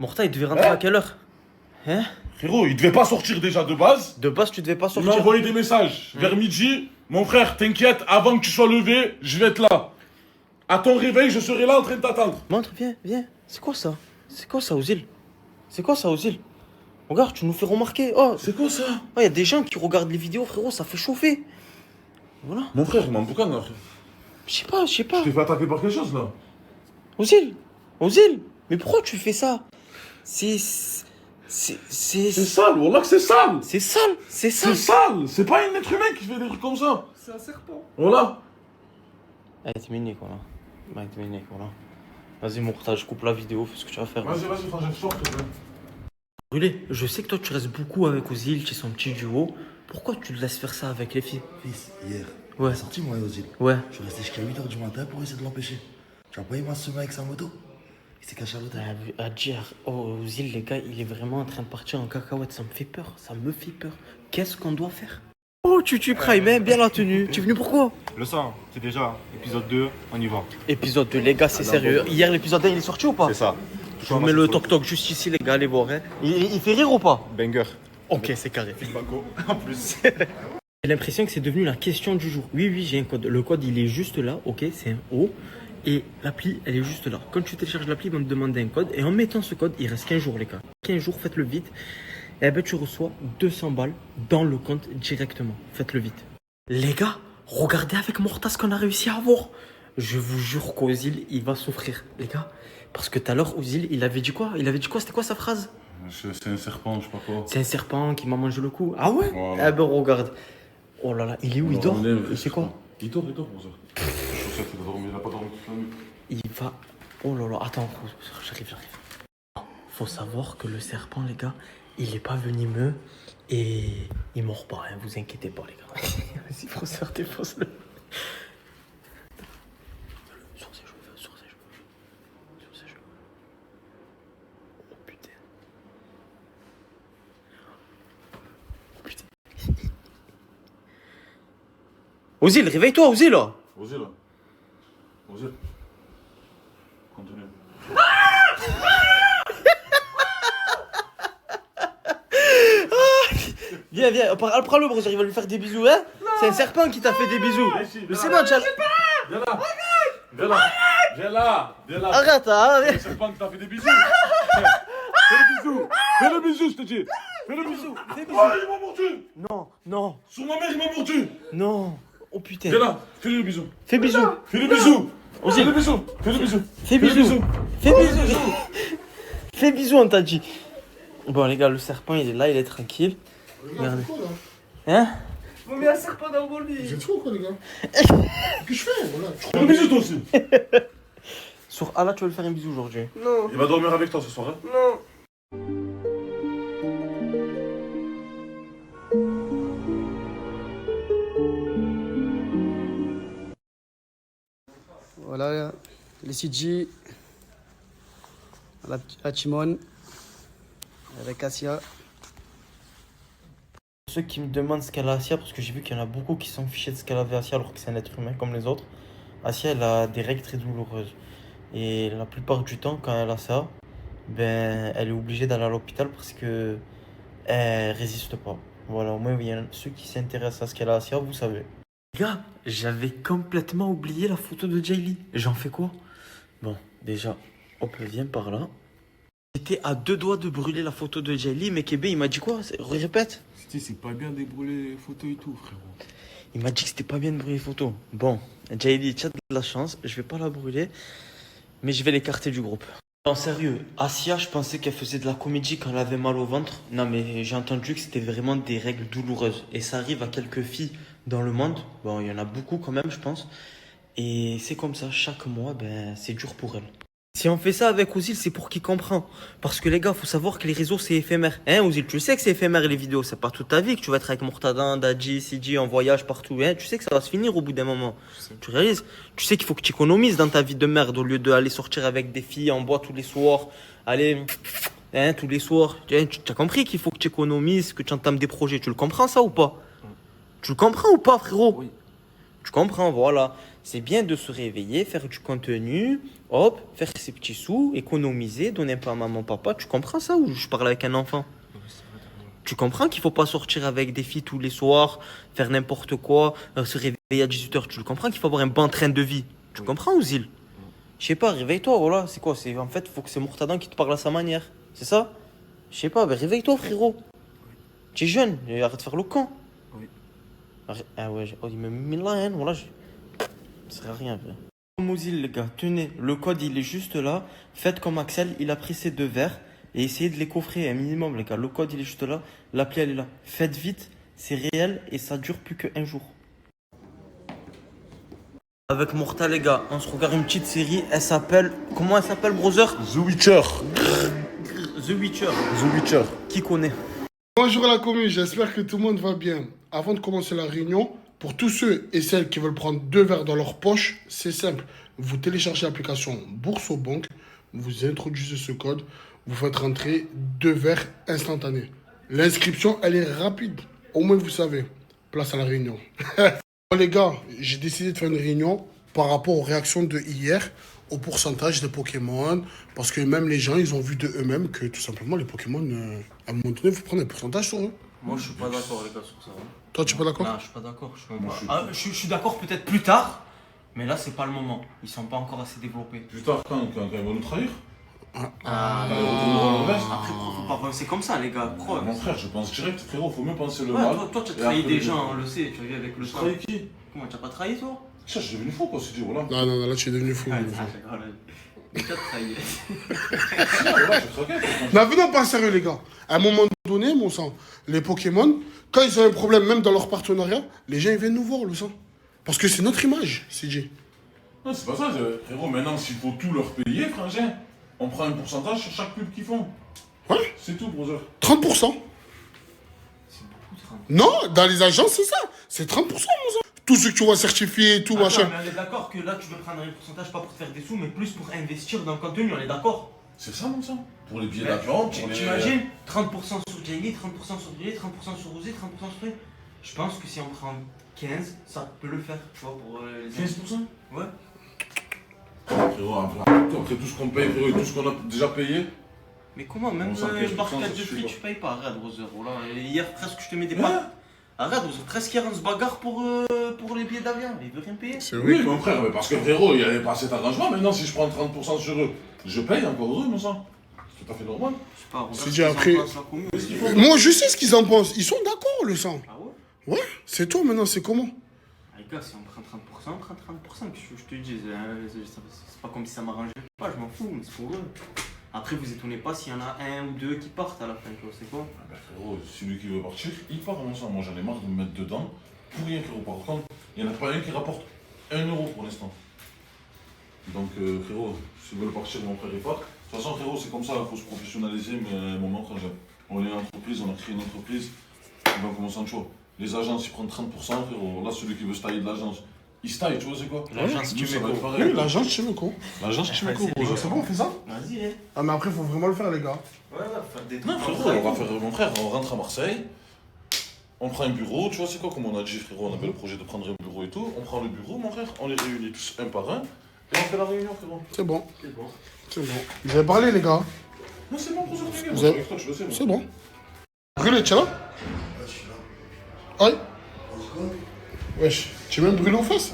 Morta, il devait rentrer à quelle heure? Hein? Frérot, il devait pas sortir déjà de base. De base, tu devais pas Il sortir. m'a envoyé des messages vers midi. Mon frère, t'inquiète, avant que tu sois levé, je vais être là. À ton réveil, je serai là en train de t'attendre. Montre, viens, viens. C'est quoi ça? C'est quoi ça, Ozil? C'est quoi ça, Ozil? Regarde, tu nous fais remarquer. Oh, C'est quoi ça? il y a des gens qui regardent les vidéos, frérot, ça fait chauffer. Voilà. Mon frère, il m'a boucan là, frère. Je sais pas, je sais pas. Tu t'es fait attaquer par quelque chose là? Ozil, Ozil, mais pourquoi tu fais ça? C'est C'est sale, wallah que c'est sale. c'est sale, c'est C'est sale. sale. C'est pas un être humain qui fait des trucs comme ça. C'est un serpent. Voilà. Allez, t'es miné, quoi, là. Ouais, t'es miné, quoi, là. Vas-y, Morta, je coupe la vidéo, fais ce que tu vas faire. Vas-y, frangin, sors, s'il te plaît. Brûlé, je sais que toi, tu restes beaucoup avec Ozil, tu es son petit duo. Pourquoi tu le laisses faire ça avec les filles? Fils, hier, Ouais. t'es sorti moi et Ozil. Ouais. Je suis resté jusqu'à 8h du matin pour essayer de l'empêcher. Tu vois pas, il m'a semé avec sa moto. Il s'est caché à l'hôtel. À dire, oh, Ozil, les gars, il est vraiment en train de partir en cacahuète. Ça me fait peur, ça me fait peur. Qu'est-ce qu'on doit faire? Oh, tu prime, hein, bien la tenue. Tu es venu pourquoi? Le sang, c'est déjà épisode 2, on y va. Épisode 2, les gars, c'est sérieux. Hier, l'épisode 1, il est sorti ou pas? C'est ça. Je vous mets le toc-toc juste ici, les gars, allez voir. Hein. Il fait rire ou pas? Banger. Ok, c'est carré. En plus. J'ai l'impression que c'est devenu la question du jour. Oui, j'ai un code. Le code, il est juste là, ok, c'est un O. Et l'appli, elle est juste là. Quand tu télécharges l'appli, il va me demander un code. Et en mettant ce code, il reste 15 jours, les gars. 15 jours, faites-le vite. Et ben, tu reçois 200 balles dans le compte directement. Faites-le vite. Les gars, regardez avec Morta ce qu'on a réussi à avoir. Je vous jure qu'Ozil, il va souffrir, les gars. Parce que tout à l'heure, Ozil, il avait dit quoi? C'était quoi sa phrase? C'est un serpent, je sais pas quoi. C'est un serpent qui m'a mangé le cou. Ah ouais? Voilà. Eh ben, regarde. Oh là là, il est où? Il dort? Il fait quoi? Il dort, pour ça. Chaussette, il a dormi, il a pas dormi toute la nuit. Il va... Oh là là, attends, j'arrive. Faut savoir que le serpent, les gars, il est pas venimeux et il mord pas, hein, vous inquiétez pas, les gars. Vas-y, faut sortir, le... Sur ses cheveux. Oh putain. Ozil, réveille-toi, Ozil, là. Ozil, là. Ozil. Continue. Viens, prends-le, brother, il va lui faire des bisous, hein. C'est un serpent qui t'a fait des bisous. Mais c'est bon, tu as... Viens là. Arrête, hein. C'est le serpent qui t'a fait des bisous. Fais le bisou, je te dis. Fais le bisou. Oh, il m'a mordu. Non. Sur ma mère, il m'a mordu. Non. Oh putain. Viens là, fais le bisou. Fais bisous. Fais le bisou. Ozil. Fais le bisou. Fais bisous. Fais le bisou. Fais bisous, on t'a dit. Bon, les gars, le serpent, il est là, il est tranquille. Regardez. Hein? On met un serpent dans le lit. Vous êtes fous quoi les gars? Qu'est-ce que je fais voilà. Fais le bisou, toi aussi. Sur Allah, tu vas lui faire un bisou aujourd'hui. Non, Il va dormir avec toi ce soir, hein. non. Voilà les CG, la Timon, avec Asia. Ceux qui me demandent ce qu'elle a Asia, parce que j'ai vu qu'il y en a beaucoup qui sont fichés de ce qu'elle avait Asia alors que c'est un être humain comme les autres. Asia, elle a des règles très douloureuses. Et la plupart du temps, quand elle a ça, ben, elle est obligée d'aller à l'hôpital parce que elle résiste pas. Voilà, au moins, il y a ceux qui s'intéressent à ce qu'elle a Asia, vous savez. Les gars, j'avais complètement oublié la photo de Jaylee. J'en fais quoi? Bon, déjà, hop, viens par là. J'étais à 2 doigts de brûler la photo de Jaylee, mais Kébé, il m'a dit quoi? Répète. C'est pas bien de brûler les photos et tout, frérot. Il m'a dit que c'était pas bien de brûler les photos. Bon, Jaylee, tu as de la chance, je vais pas la brûler, mais je vais l'écarter du groupe. Non, sérieux, Asia, je pensais qu'elle faisait de la comédie quand elle avait mal au ventre. Non, mais j'ai entendu que c'était vraiment des règles douloureuses. Et ça arrive à quelques filles dans le monde. Bon, il y en a beaucoup quand même, je pense. Et c'est comme ça, chaque mois, ben, c'est dur pour elle. Si on fait ça avec Ozil, c'est pour qu'il comprend. Parce que les gars, faut savoir que les réseaux, c'est éphémère. Hein, Ozil, tu sais que c'est éphémère les vidéos. C'est pas toute ta vie que tu vas être avec Mortadan, Dadji, CG, en voyage partout. Hein, tu sais que ça va se finir au bout d'un moment. Tu réalises? Tu sais qu'il faut que tu économises dans ta vie de merde au lieu d'aller sortir avec des filles en bois tous les soirs. Allez, hein, tous les soirs. Tu as compris qu'il faut que tu économises, que tu entames des projets. Tu le comprends ça ou pas? Tu le comprends ou pas, frérot? Oui. Tu comprends, voilà. C'est bien de se réveiller, faire du contenu, hop, faire ses petits sous, économiser, donner un peu à maman, papa. Tu comprends ça ou je parle avec un enfant? Tu comprends qu'il faut pas sortir avec des filles tous les soirs, faire n'importe quoi, se réveiller à 18h. Tu le comprends qu'il faut avoir un bon train de vie. Tu comprends, Ouzil? Je sais pas, réveille-toi, voilà. C'est quoi? En fait, faut que c'est Mourtadan qui te parle à sa manière. C'est ça? Je sais pas, ben réveille-toi, frérot. Tu es jeune, arrête de faire le camp. Oui. Ah ouais, il me met la haine, voilà. Ça sert à rien, frère. Mouzil, les gars, tenez, le code il est juste là. Faites comme Axel, il a pris ces 2 verres et essayez de les coffrer un minimum, les gars. Le code il est juste là, l'appli elle est là. Faites vite, c'est réel et ça dure plus qu'un jour. Avec Morta, les gars, on se regarde une petite série. Elle s'appelle. Comment elle s'appelle, brother? The Witcher. The Witcher. The Witcher. Qui connaît? Bonjour la commune, j'espère que tout le monde va bien. Avant de commencer la réunion, pour tous ceux et celles qui veulent prendre 2 verres dans leur poche, c'est simple. Vous téléchargez l'application Bourse aux banques, vous introduisez ce code, vous faites rentrer 2 verres instantanés. L'inscription, elle est rapide. Au moins, vous savez. Place à la réunion. Bon, les gars, j'ai décidé de faire une réunion par rapport aux réactions de hier, au pourcentage des Pokémon, parce que même les gens, ils ont vu de eux-mêmes que tout simplement les Pokémon, à un moment donné, il faut prendre un pourcentage sur eux. Moi, je suis pas d'accord, les gars, sur ça. Toi, tu es pas d'accord? Non, je suis pas d'accord. Je suis d'accord peut-être plus tard, mais là, c'est pas le moment. Ils sont pas encore assez développés. Plus tard, quand il va nous trahir. Après, faut pas penser comme ça, les gars. Pourquoi? Mon frère, je pense direct, frérot, faut mieux penser le Ouais, mal. toi, tu as et trahi après des le gens, bien. on le sait. Tu reviens avec le Je temps. trahis qui? Comment, tu as pas trahi, toi? Ça, je suis devenu fou, quoi, c'est dit, voilà. Non, non, non, là, tu es devenu fou. Mais tu as trahi. Voilà, j'ai craqué. Non, venons pas sérieux, les gars. À un moment donné, mon sang, les Pokémon, quand ils ont un problème, même dans leur partenariat, les gens, ils viennent nous voir, le sang. Parce que c'est notre image, CJ. Non, c'est pas ça, frérot. Maintenant, s'il faut tout leur payer, frangin, on prend un pourcentage sur chaque pub qu'ils font. Ouais. C'est tout, brother. 30%. C'est beaucoup, 30. Non, dans les agences, c'est ça. C'est 30%, mon sang. Tous ceux que tu vois certifiés et tout, Attends, machin. mais on est d'accord que là, tu veux prendre un pourcentage pas pour te faire des sous, mais plus pour investir dans le contenu, on est d'accord? C'est ça, mon sang. Pour les billets d'avion, pour les. T'imagines 30% sur Jelly, 30% sur Jelly, 30% sur Rosé, 30% sur Free. Je pense que si on prend 15, ça peut le faire, tu vois, pour les 15%? Ouais. Frérot, après tout ce qu'on paye, frérot, et tout ce qu'on a déjà payé. Mais comment, même On s'en une 15%, barquette ça de suffit Free, pas. tu payes pas? Arrête, Roseur. Voilà. Hier, presque, je te mets des Ouais. pattes. Arrête, Roseur. Presque hier, on se bagarre pour les billets d'avion. Il veut rien payer. C'est Oui, mon frère, mais parce que frérot, il n'y avait pas cet arrangement. Maintenant, si je prends 30% sur eux, je paye encore heureux, mon sang. C'est tout à fait normal. Je sais pas, regarde C'est ce dit qu'ils en après- pensent, la commune. Qu'est-ce qu'ils font? Moi, je sais ce qu'ils en pensent. Ils sont d'accord, le sang. Ah ouais? Ouais, c'est toi maintenant, c'est comment? Ah, les gars, si on prend 30%, on prend 30%. Que je te dis, c'est pas comme si ça m'arrangeait pas, je m'en fous, mais c'est pour eux. Après, vous étonnez pas s'il y en a un ou deux qui partent à la fin, tu vois, c'est quoi? Ah ben, frérot, celui qui veut partir, il part, mon sang. Moi, j'en ai marre de me mettre dedans. Pour rien, frérot. Par contre, il n'y en a pas un qui rapporte 1 euro pour l'instant. Donc, frérot, s'ils veulent partir, mon frère, ils partent. De toute façon, frérot, c'est comme ça, il faut se professionnaliser, mais à un moment, quand on est une entreprise, on a créé une entreprise, donc on s'en de choix. Les agences, ils prennent 30%, frérot. Là, celui qui veut se tailler de l'agence, il se taille, tu vois, c'est quoi? L'agence Nous, ça va Tumeco. être pareil. Oui, l'agence Chimeco. L'agence Chimeco, c'est brother. C'est bon, on fait ça? Vas-y, hein. Ah, mais après, faut vraiment le faire, les gars. Ouais, faire des trucs. Non, frérot, on va faire, mon frère, on rentre à Marseille, on prend un bureau, tu vois, c'est quoi, comme on a dit, frérot, on avait le projet de prendre un bureau et tout, on prend le bureau, mon frère, on les réunit tous un par un, et on fait la réunion, frérot. C'est bon, C'est bon. c'est bon. Vous avez parlé, les gars? Non, c'est bon, brother, t'inquiète, Vous moi, avez- avec toi, je le sais, moi. C'est bon. Brûlé, tu es là? Ouais, je suis là. Aïe. On se connaît. Wesh, tu es même brûlé aux fesses?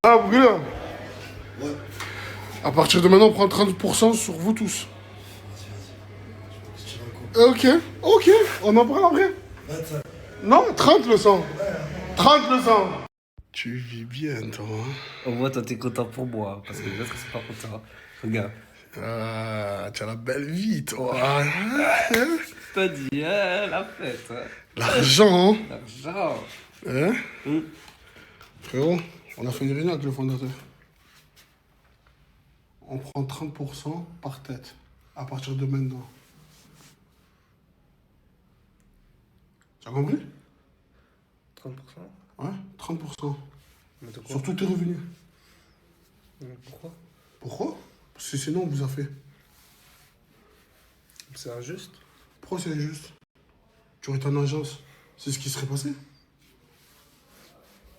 Ah, brûlé. Ouais. À partir de maintenant, on prend 30% sur vous tous. Je tire un coup. Ok, on en parle après. 25. Non, 30 le sang. 30 le sang. Tu vis bien, toi. Hein? Au moins, toi, t'es content pour moi, parce que les autres, c'est pas content. Regarde. Ah, tu as la belle vie, toi. T'as dit, hein, la fête, hein. L'argent, hein? L'argent. Hein? Frérot, on a fait une réunion avec le fondateur. On prend 30% par tête, à partir de maintenant. Tu as compris? 30%. Ouais, 30%. Mais de quoi? Sur tous tes revenus. Mais pourquoi? Pourquoi? Parce que sinon, on vous a fait. C'est injuste. Pourquoi c'est injuste? Tu aurais été en agence. C'est ce qui serait passé.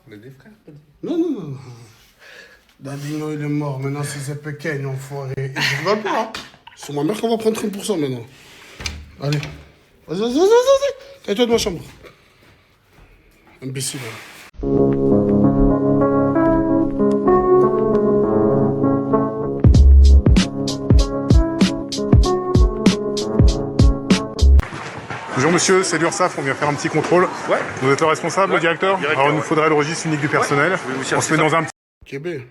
On est des frères, pas dit. Non, non, non. Dadino, il est mort. Maintenant, c'est Zepeken, enfoiré. Et je rigole pas. Hein. C'est ma mère qu'on va prendre 30% maintenant. Allez. Vas-y, vas-y, vas-y, vas-y. Caille-toi de ma chambre. Imbécile. Hein. Bonjour monsieur, c'est l'URSSAF, on vient faire un petit contrôle. Ouais. Vous êtes le responsable, le directeur. Alors il nous faudrait le registre unique du personnel. On se met dans un petit... Kébé,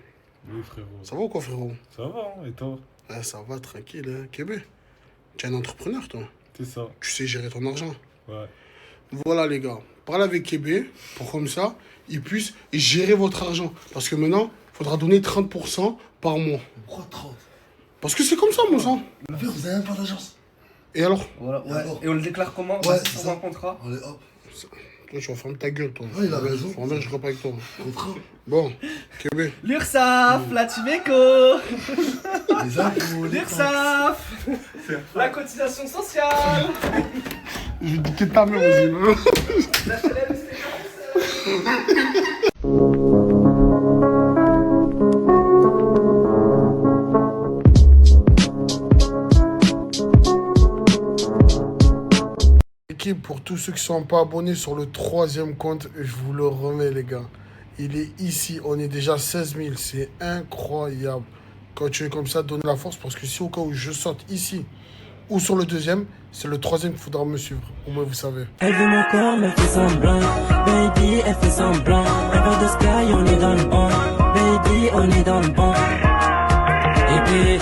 Oui, frérot. ça va ou quoi, frérot? Ça va, hein, et toi? Ouais, ça va, tranquille, hein. Kébé, tu es un entrepreneur, toi. C'est ça. Tu sais gérer ton argent. Ouais. Voilà, les gars. Parlez avec Kébé pour comme ça, il puisse gérer votre argent. Parce que maintenant, il faudra donner 30% par mois. Pourquoi 30? Parce que c'est comme ça, mon sang. Le pire, vous avez même pas d'agence. Et alors? Voilà, Et alors Et on le déclare comment? Ouais, C'est c'est sur ça. un contrat. Allez, hop. Toi, tu vas fermer ta gueule, toi. Ouais, il a raison. Je reviens, je rentre avec toi. Contrat. Bon, Kébé. L'URSSAF, la Timeco, Les impôts, les taxes. l'URSSAF, la cotisation sociale. J'ai dit que ta mère aussi. Équipe, pour tous ceux qui ne sont pas abonnés sur le 3e compte, je vous le remets, les gars. Il est ici, on est déjà 16 000, c'est incroyable. Continuez comme ça, donnez la force, parce que si au cas où je saute ici ou sur le 2e, c'est le 3e qu'il faudra me suivre. Au moins, vous savez. Elle veut mon corps, mais elle fait semblant. Baby, elle fait semblant. Elle veut de sky, on est dans le bon. Baby, on est dans le bon. Et puis.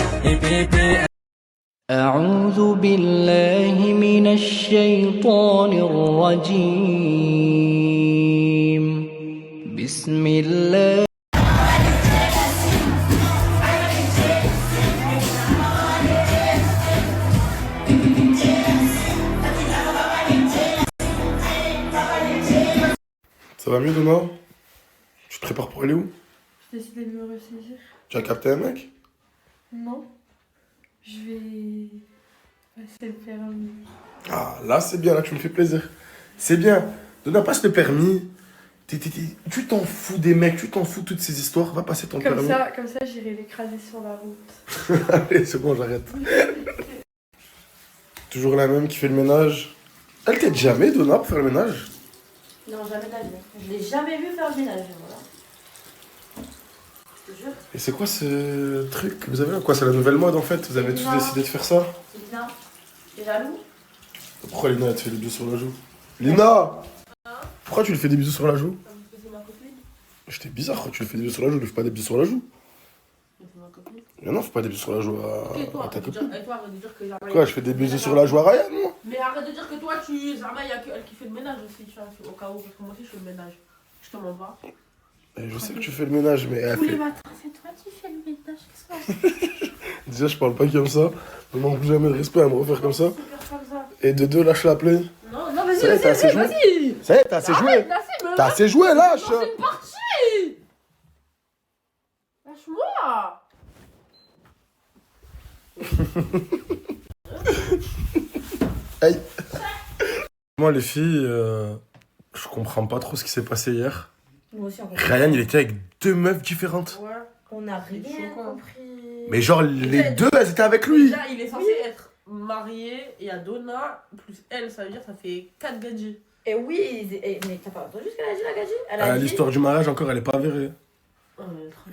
أعوذ بالله من الشيطان الرجيم بسم الله Ça va mieux, Donna? Tu te prépares pour aller où? J'ai décidé de me ressaisir. Tu as capté un mec? Non. Je vais passer le permis. Ah, là, c'est bien, là, tu me fais plaisir. C'est bien. Donna, passe le permis. Tu t'en fous des mecs, tu t'en fous de toutes ces histoires. Va passer ton permis. Comme ça, j'irai l'écraser sur la route. Allez, c'est bon, j'arrête. Toujours la même qui fait le ménage. Elle t'aide jamais, Donna, pour faire le ménage? Non, jamais de la vie. Je l'ai jamais vu faire le ménage, voilà. Je te jure. Et c'est quoi ce truc que vous avez là? Quoi, c'est la nouvelle mode en fait? Vous avez tous Non. décidé de faire ça? C'est Lina. T'es jaloux? Pourquoi Lina, elle te fait des bisous sur la joue? Lina! Pourquoi tu lui fais des bisous sur la joue? Parce que c'est ma copine. J'étais bizarre, quand tu lui fais des bisous sur la joue, lui fais pas des bisous sur la joue. C'est ma copine. Mais non, fais pas des bisous sur la joue Et toi, à ta arrête de copine. dire- et toi, arrête de dire que Zama, Quoi, je fais des bisous sur la joue à Ryan, moi? Mais arrête de dire que toi, Zama, il y a que elle qui fait le ménage aussi, tu vois, au cas où, parce que moi aussi, je fais le ménage. Je te mens pas. Et je sais que tu fais le ménage, mais elle Tous les fait... matins, c'est toi qui fais le ménage, qu'est-ce que c'est? Déjà, je parle pas comme ça. Ne manque jamais de respect à me refaire comme ça. Super comme ça. Et de deux, lâche la play. Non, non, vas-y, Ça y est, t'as assez vas-y, joué. vas-y. Ça y est, t'as assez joué. Arrête, lâchez, me T'as assez joué, lâche. Non, c'est une partie. Lâche-moi. Aïe. Moi, les filles, je comprends pas trop ce qui s'est passé hier. Moi aussi, on Ryan, il était avec deux meufs différentes. Ouais, on n'a rien compris. Mais genre, les deux, elles étaient avec lui. Déjà, il est censé être marié et à Donna, plus elle, ça veut dire ça fait 4 gadgets. Et oui, mais t'as pas entendu ce qu'elle a dit, la gadji? Elle a dit... L'histoire du mariage, encore, elle est pas avérée.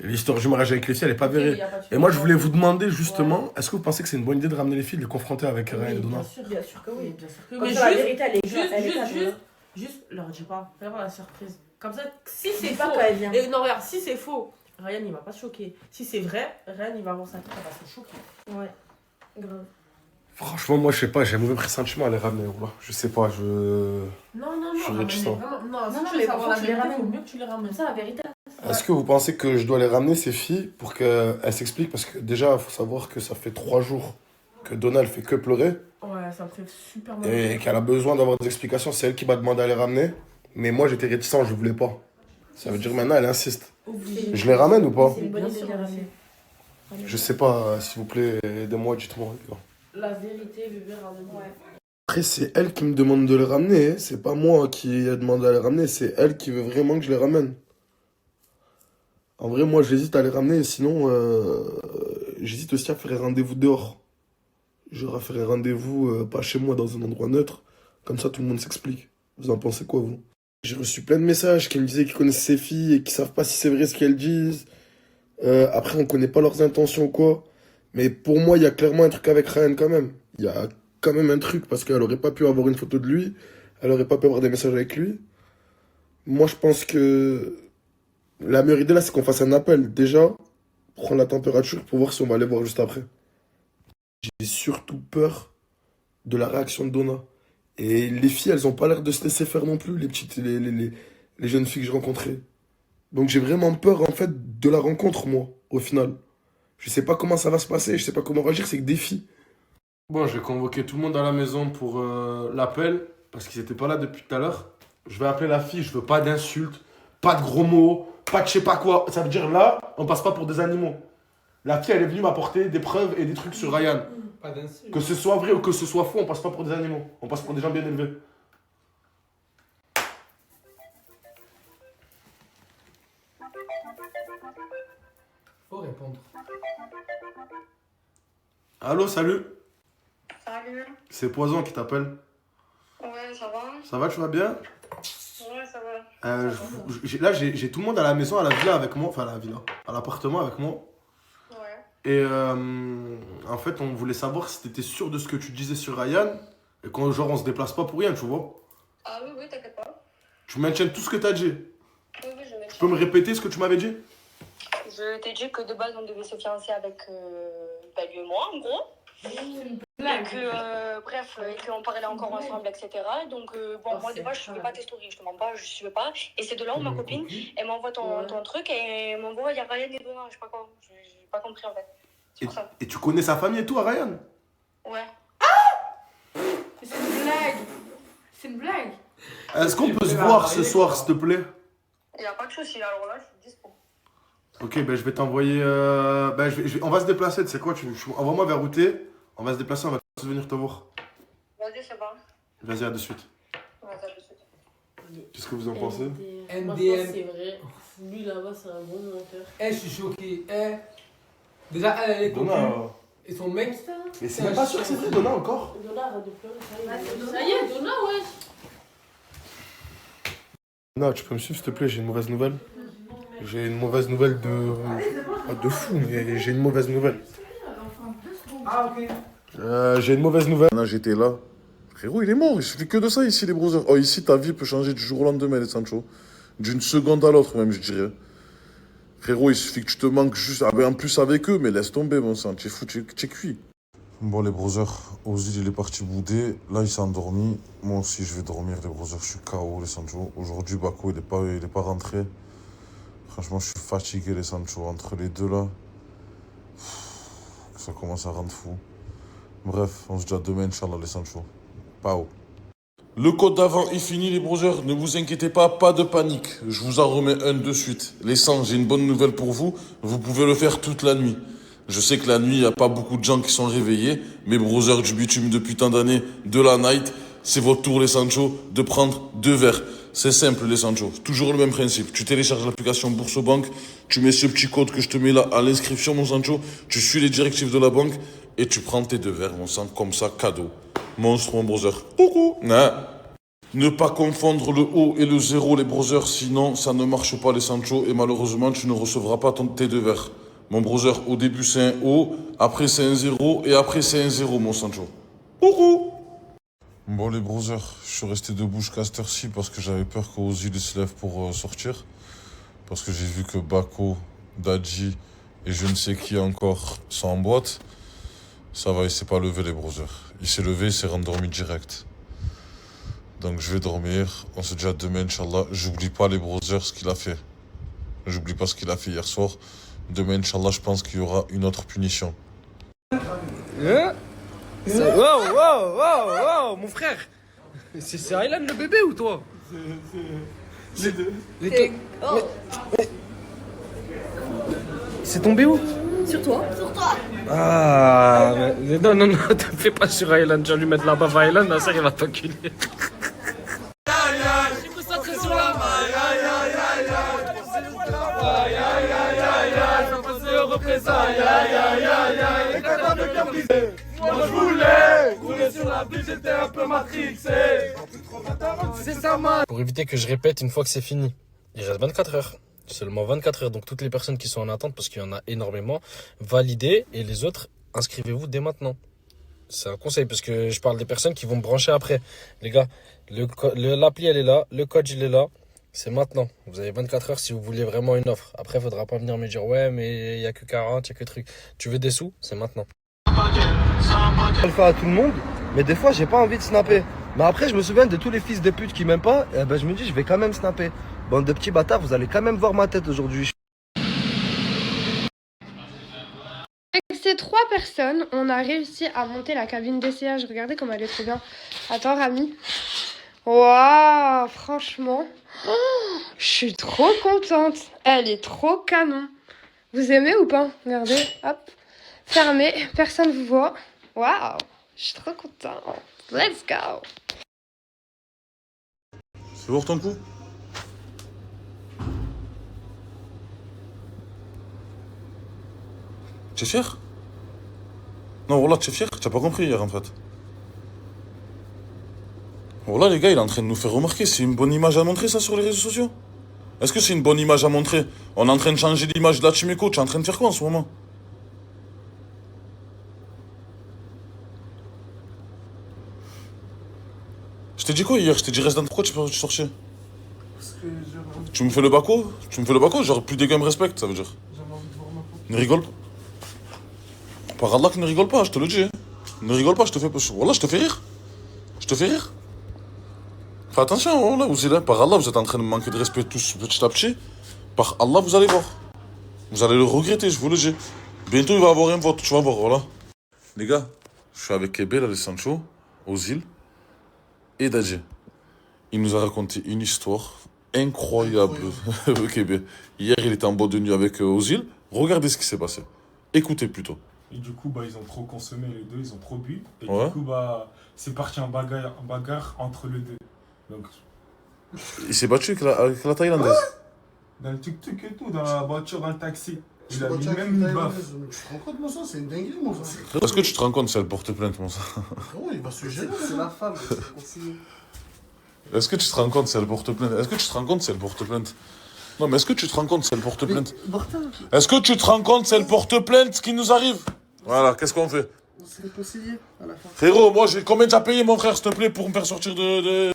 Et l'histoire du mariage avec les filles, elle est pas avérée. Et moi, je voulais vous demander justement, est-ce que vous pensez que c'est une bonne idée de ramener les filles, de les confronter avec Ryan et Donna? Bien sûr que oui. Bien sûr que Comme oui. ça, la vérité, elle est Juste, leur dis pas. Fais voir la surprise. Comme ça, si c'est Dis faux. pas quand elle vient. Et non, regarde, si c'est faux, Ryan il va pas se choquer. Si c'est vrai, Ryan il va avoir sa tête, elle va se choquer. Ouais, grave. Franchement, moi, je sais pas, j'ai un mauvais pressentiment à les ramener. Voilà. Je sais pas, je. Non, non, Je suis non. réticent. Non, si non, tu mais veux savoir la pourquoi tu les vérité, ramènes? faut mieux que tu les ramènes. Comme ça, la vérité. Est-ce que vous pensez que je dois les ramener, ces filles, pour qu'elles s'expliquent? Parce que déjà, il faut savoir que ça fait 3 jours que Donna, elle fait que pleurer. Ouais, ça me fait super mal. Et qu'elle a besoin d'avoir des explications. C'est elle qui m'a demandé à les ramener. Mais moi, j'étais réticent, je voulais pas. Ça veut dire maintenant, elle insiste. Obligé. Je les ramène ou pas? C'est une bonne idée de les ramener. Je sais pas, s'il vous plaît, aidez-moi, dites-moi. Les gars. La vérité, bébé, ramène-moi. Ouais. Après, c'est elle qui me demande de les ramener. Hein. C'est pas moi qui ai demandé à les ramener. C'est elle qui veut vraiment que je les ramène. En vrai, moi, j'hésite à les ramener. Sinon, j'hésite aussi à faire un rendez-vous dehors. J'aurais fait un rendez-vous pas chez moi, dans un endroit neutre. Comme ça, tout le monde s'explique. Vous en pensez quoi, vous? J'ai reçu plein de messages qui me disaient qu'ils connaissent ces filles et qui savent pas si c'est vrai ce qu'elles disent. Après, on connaît pas leurs intentions ou quoi. Mais pour moi, il y a clairement un truc avec Ryan quand même. Il y a quand même un truc parce qu'elle aurait pas pu avoir une photo de lui. Elle aurait pas pu avoir des messages avec lui. Moi, je pense que la meilleure idée là, c'est qu'on fasse un appel. Déjà, prendre la température pour voir si on va aller voir juste après. J'ai surtout peur de la réaction de Donna. Et les filles, elles ont pas l'air de se laisser faire non plus, les jeunes filles que j'ai rencontrées. Donc j'ai vraiment peur, en fait, de la rencontre, moi, au final. Je sais pas comment ça va se passer, je sais pas comment réagir, c'est que des filles. Bon, je vais convoquer tout le monde à la maison pour l'appel, parce qu'ils étaient pas là depuis tout à l'heure. Je vais appeler la fille, je veux pas d'insultes, pas de gros mots, pas de je sais pas quoi. Ça veut dire là, on passe pas pour des animaux. La fille, elle est venue m'apporter des preuves et des trucs sur Ryan. Pas d'insulte. Que ce soit vrai ou que ce soit faux, on passe pas pour des animaux. On passe pour des gens bien élevés. Faut répondre. Allô, salut. Salut. C'est Poison qui t'appelle. Ouais, ça va? Ça va, tu vas bien? Ouais, ça va. Là, j'ai tout le monde à la maison, à la villa avec moi. Enfin, à la villa. À l'appartement avec moi. Et en fait, on voulait savoir si t'étais sûr de ce que tu disais sur Ryan et qu'on genre on se déplace pas pour rien, tu vois. Ah oui, oui, t'inquiète pas. Tu maintiens tout ce que t'as dit. Oui, oui, je maintiens. Tu peux me répéter ce que tu m'avais dit? Je t'ai dit que de base, on devait se fiancer avec lui et moi, en gros. Et que, bref, et qu'on parlait encore ensemble, etc. Donc, bon, moi, de base, je suivais pas tes stories, je te mens pas, je suivais pas. Et c'est de là où ma copine, elle m'envoie ton truc et elle m'envoie, il y a Ryan et Donna, je sais pas quoi. J'ai pas compris, en fait. C'est pour ça. Et tu connais sa famille et tout à Ryan? Ouais. C'est une blague. C'est une blague. Est-ce qu'on peut se voir ce soir, s'il te plaît? Il y a pas de souci, alors là, je suis dispo. Ok, ben je vais t'envoyer. On va se déplacer, tu sais quoi? Envoie-moi vers où t'es. On va se déplacer, on va venir te voir. Vas-y, c'est bon. Vas-y, à de suite. Vas-y, à de suite. Qu'est-ce que vous en pensez? Moi, je pense que c'est vrai. Lui là-bas, c'est un bon menteur. Je suis choqué. Déjà, elle est Donna. conclue. Et son mec. Mais c'est même pas sûr que c'est vrai, Donna encore. Donna, arrête de pleurer. Ça y est, Donna, ouais. Donna, tu peux me suivre, s'il te plaît? J'ai une mauvaise nouvelle. J'ai une mauvaise nouvelle de. Pas de fou, mais j'ai une mauvaise nouvelle. Ah, ok. J'ai une mauvaise nouvelle. Là, j'étais là. Frérot, il est mort. Il suffit que de ça ici, les brothers. Oh, ici, ta vie peut changer du jour au lendemain, les Sancho. D'une seconde à l'autre, même, je dirais. Frérot, il suffit que tu te manques juste. Ah, ben, en plus avec eux, mais laisse tomber, mon sang. Tu es fou, tu es cuit. Bon, les brothers, Ozil, il est parti bouder. Là, il s'est endormi. Moi aussi, je vais dormir, les brothers. Je suis KO, les Sancho. Aujourd'hui, Bako, il est pas rentré. Franchement, je suis fatigué, les Sancho. Entre les deux, là, ça commence à rendre fou. Bref, on se dit à demain, Inch'Allah, les Sancho. Pao. Le code d'avant est fini, les brothers. Ne vous inquiétez pas, pas de panique. Je vous en remets un de suite. Les sangs, j'ai une bonne nouvelle pour vous. Vous pouvez le faire toute la nuit. Je sais que la nuit, il n'y a pas beaucoup de gens qui sont réveillés. Mais brothers du bitume depuis tant d'années, de la night, c'est votre tour, les Sancho, de prendre 2 verres. C'est simple, les Sancho. Toujours le même principe. Tu télécharges l'application Bourse-Banque, tu mets ce petit code que je te mets là à l'inscription, mon Sancho, tu suis les directives de la banque et tu prends tes 2 verres, mon sang, comme ça, cadeau. Monstre, mon brother. Coucou. Nah. Ne pas confondre le haut et le 0, les brothers, sinon ça ne marche pas, les Sancho, et malheureusement, tu ne recevras pas tes 2 verres. Mon brother, au début, c'est un O, après, c'est un 0, et après, c'est un 0, mon Sancho. Coucou. Bon, les brothers, je suis resté debout jusqu'à cette heure-ci parce que j'avais peur qu'Ozil se lève pour sortir. Parce que j'ai vu que Bako, Dadji et je ne sais qui encore sont en boîte. Ça va, il s'est pas levé, les brothers. Il s'est levé, il s'est rendormi direct. Donc je vais dormir. On se dit à demain, Inch'Allah. J'oublie pas, les brothers, ce qu'il a fait. J'oublie pas ce qu'il a fait hier soir. Demain, Inch'Allah, je pense qu'il y aura une autre punition. Wow, mon frère. C'est Aylan le bébé ou toi? C'est les deux. C'est tombé où? Sur toi. Ah, mais non, non, non, te fais pas sur Island, je vais lui mettre la bave à Island, Nasser il va t'enculer. Moi je voulais rouler sur la ville, j'étais un peu matrixé. C'est ça, man. Pour éviter que je répète une fois que c'est fini, il reste 24 heures. Seulement 24 heures. Donc toutes les personnes qui sont en attente, parce qu'il y en a énormément, validez et les autres, inscrivez-vous dès maintenant. C'est un conseil parce que je parle des personnes qui vont me brancher après. Les gars, l'appli elle est là, le code il est là. C'est maintenant. Vous avez 24 heures si vous voulez vraiment une offre. Après, il faudra pas venir me dire ouais, mais il y a que 40, il y a que truc. Tu veux des sous? C'est maintenant. Je le fais à tout le monde, mais des fois j'ai pas envie de snapper. Mais après je me souviens de tous les fils de pute qui m'aiment pas, et ben je me dis je vais quand même snapper. Bande de petits bâtards, vous allez quand même voir ma tête aujourd'hui. Avec ces 3 personnes, on a réussi à monter la cabine d'essayage. Regardez comme elle est trop bien. Attends Rami. Waouh, franchement, je suis trop contente. Elle est trop canon. Vous aimez ou pas? Regardez, hop. Fermé, personne vous voit. Waouh, je suis trop contente. Let's go. C'est pour ton coup? Tu es fier? Non, voilà, tu es fier? Tu n'as pas compris hier en fait. Voilà, les gars, il est en train de nous faire remarquer. C'est une bonne image à montrer ça sur les réseaux sociaux? Est-ce que c'est une bonne image à montrer? On est en train de changer l'image de la Team Eco. Tu es en train de faire quoi en ce moment? Je t'ai dit quoi hier? Je t'ai dit reste dans... Pourquoi tu es sorti? Parce que j'ai... Tu me fais le baco? Tu me fais le baco? Genre plus des gars me respectent, ça veut dire. J'avais envie de voir ma photo. Ne rigole pas. Par Allah que ne rigole pas, je te le dis. Hein. Ne rigole pas, je te fais... Voilà, je te fais rire. Je te fais rire. Fais attention, là, vous êtes là. Par Allah, vous êtes en train de me manquer de respect tous petit à petit. Par Allah, vous allez voir. Vous allez le regretter, je vous le dis. Bientôt, il va y avoir un vote, tu vas voir, voilà. Les gars, je suis avec Kebel, Alessandro, aux îles, et Dadje. Il nous a raconté une histoire incroyable. Kebel. Hier, il était en boîte de nuit avec Ozil. Regardez ce qui s'est passé. Écoutez plutôt. Et du coup, ils ont trop consommé les deux, ils ont trop bu. Et Ouais. du coup, c'est parti en bagarre entre les deux. Donc, Il s'est battu avec la Thaïlandaise. dans le tuk-tuk et tout, dans la voiture, dans le taxi. Il a mis Même même une baffe. Tu te rends compte, moi, ça? C'est une dinguerie, moi, ça. Est-ce que tu te rends compte si elle porte plainte, moi, ça? Oh, il va se gêner. C'est la femme, c'est conseillé. Est-ce que tu te rends compte si elle porte plainte? Est-ce que tu te rends compte si elle porte plainte? Non, mais est-ce que tu te rends compte si elle porte plainte? Est-ce que tu te rends compte si elle porte plainte, ce qui nous arrive? Voilà, qu'est-ce qu'on fait? On serait conseillé à la fin. Frérot, moi, combien t'as payé, mon frère, s'il te plaît, pour me faire sortir de...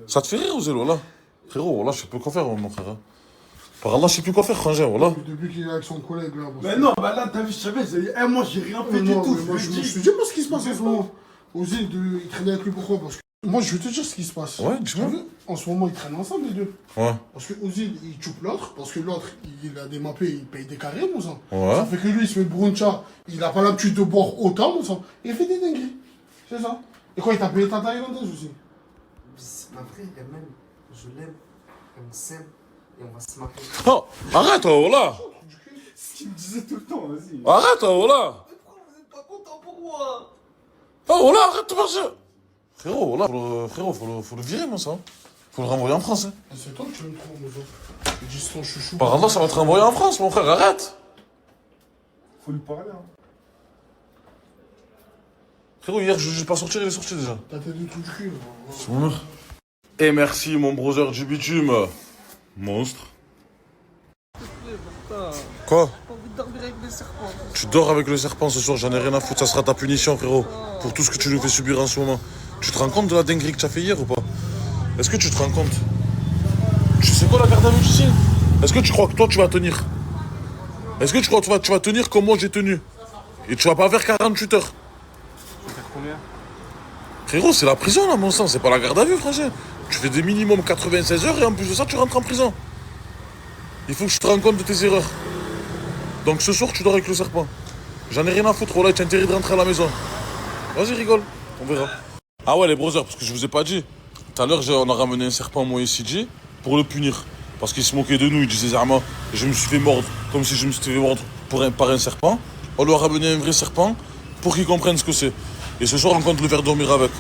Ça te fait rire, Ozelo, là? Frérot, voilà, je sais plus quoi faire, mon frère. Hein. Par Allah, je sais plus quoi faire, frangin, voilà. Depuis qu'il est avec son collègue, là. Mais non, là, t'as vu, je savais, moi, j'ai rien fait du tout. Moi, je te dis pas ce qui se passe en ce moment. Ozil, il traînait avec lui, pourquoi? Parce que moi, je vais te dire ce qui se passe. Ouais, dis-moi. En ce moment, ils traînent ensemble, les deux. Ouais. Parce que Ozil, il choupe l'autre, parce que l'autre, il a des mappés, il paye des carrés, mon sang. Ouais. Ça fait que lui, il se met bruncha, il a pas l'habitude de boire autant, mon sang. Il fait des dingueries. C'est ça. Et quoi, il t'a payé ta thaïlandaise aussi? Ma vraie, elle m'aime, je l'aime, elle me s'aime, et on va se marier. Oh, arrête, oh, voilà. Ce qu'il me disait tout le temps, vas-y. Arrête, oh, voilà. Mais pourquoi vous êtes pas content pour moi? Oh, voilà, arrête de marcher. Frérot, voilà, faut le virer, moi, ça. Faut le renvoyer en France, hein. C'est toi que tu me trouves, mon sang. Il dit c'est ton chouchou. Par Allah, ça va te renvoyer en France, mon frère, arrête. Faut lui parler, hein. Frérot, hier, je vais pas sortir, il est sorti déjà. T'as tête de trou du cul. C'est mon mère. Et merci, mon brother du bitume. Monstre. Quoi? J'ai envie de dormir avec des serpents. Tu dors avec le serpent ce soir, j'en ai rien à foutre, ça sera ta punition, frérot. Pour tout ce que tu nous fais subir en ce moment. Tu te rends compte de la dinguerie que tu as fait hier ou pas? Est-ce que tu te rends compte? Tu sais quoi la garde à vue, tu sais? Est-ce que tu crois que toi, tu vas tenir? Est-ce que tu crois que tu vas tenir comme moi j'ai tenu? Et tu vas pas faire 48 heures? Combien? Frérot, c'est la prison là, mon sang, c'est pas la garde à vue, frangin. Tu fais des minimum 96 heures et en plus de ça, tu rentres en prison. Il faut que tu te rendes compte de tes erreurs. Donc ce soir, tu dors avec le serpent. J'en ai rien à foutre, là, tu as intérêt de rentrer à la maison. Vas-y, rigole, on verra. Ah ouais, les brothers, parce que je vous ai pas dit. Tout à l'heure, on a ramené un serpent, moi et CJ, pour le punir. parce qu'ils se moquaient de nous. Ils disaient Zama, je me suis fait mordre comme si je me suis fait mordre par un serpent. On leur a ramené un vrai serpent pour qu'ils comprennent ce que c'est. Et ce soir, on compte le faire dormir avec.